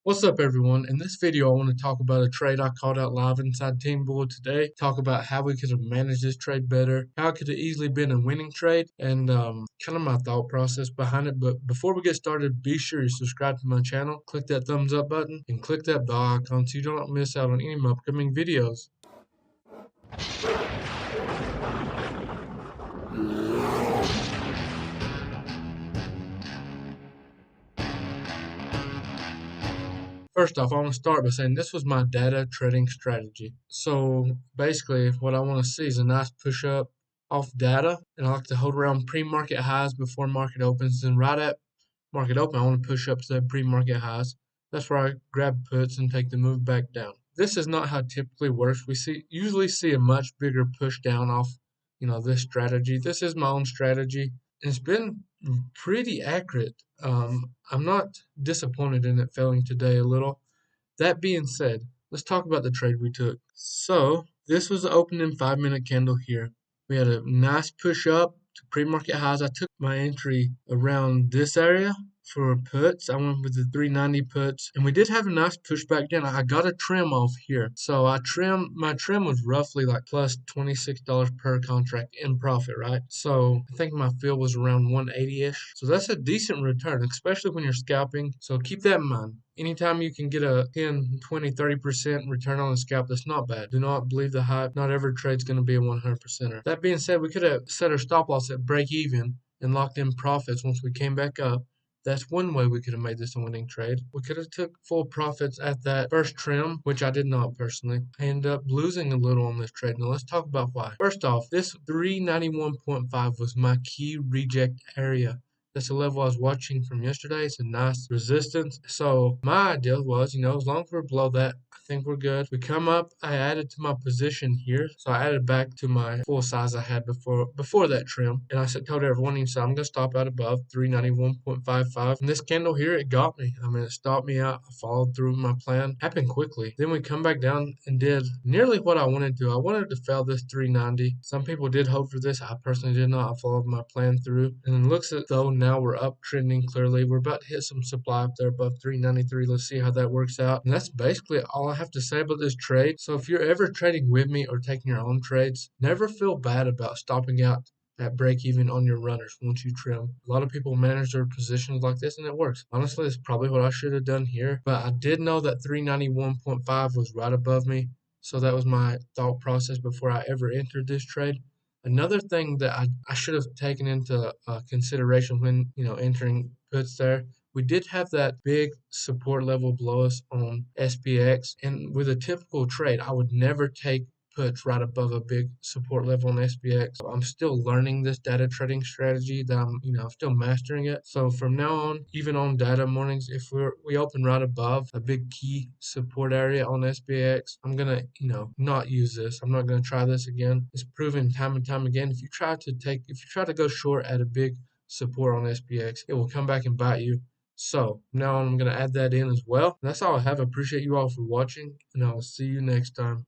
What's up, everyone? In this video, I want to talk about a trade I called out live inside Team Bull today. Talk about how we could have managed this trade better, how it could have easily been a winning trade, and kind of my thought process behind it. But before we get started, be sure you subscribe to my channel, click that thumbs up button, and click that bell icon so you don't miss out on any of my upcoming videos. First off, I want to start by saying this was my data trading strategy. So basically, what I want to see is a nice push up off data, and I like to hold around pre-market highs before market opens. And right at market open, I want to push up to the pre-market highs. That's where I grab puts and take the move back down. This is not how it typically works. We usually see a much bigger push down off, this strategy. This is my own strategy. It's been pretty accurate. I'm not disappointed in it failing today a little. That being said, let's talk about the trade we took. So this was the opening 5-minute candle here. We had a nice push up to pre-market highs. I took my entry around this area for puts. I went with the 390 puts, and we did have a nice pushback down. I got a trim off here, so my trim was roughly like plus $26 per contract in profit, right? So I think my fill was around 180-ish. So that's a decent return, especially when you're scalping. So keep that in mind. Anytime you can get a 10, 20, 30% return on the scalp, that's not bad. Do not believe the hype. Not every trade's going to be a 100%er. That being said, we could have set our stop loss at break even and locked in profits once we came back up. That's one way we could have made this a winning trade. We could have took full profits at that first trim, which I did not personally. I ended up losing a little on this trade. Now let's talk about why. First off, this 391.5 was my key reject area. That's the level I was watching from yesterday. It's a nice resistance. So my idea was, as long as we're below that, I think we're good. We come up, I added to my position here. So I added back to my full size I had before that trim. And I told everyone inside, I'm going to stop out above 391.55. And this candle here, it got me. It stopped me out. I followed through my plan. Happened quickly. Then we come back down and did nearly what I wanted to. I wanted to fail this 390. Some people did hope for this. I personally did not. I followed my plan through. And it looks as though now we're up trending clearly. We're about to hit some supply up there above 393. Let's see how that works out. And that's basically all I have to say about this trade. So if you're ever trading with me or taking your own trades, never feel bad about stopping out at break even on your runners once you trim. A lot of people manage their positions like this and it works. Honestly, it's probably what I should have done here. But I did know that 391.5 was right above me. So that was my thought process before I ever entered this trade. Another thing that I should have taken into consideration when entering puts there, we did have that big support level below us on SPX, and with a typical trade, I would never take puts right above a big support level on SPX. So I'm still learning this data trading strategy that I'm still mastering it. So from now on, even on data mornings, if we open right above a big key support area on SPX, I'm gonna not use this. I'm not gonna try this again. It's proven time and time again. If you try to go short at a big support on SPX, it will come back and bite you. So now I'm going to add that in as well. That's all I have. I appreciate you all for watching, and I will see you next time.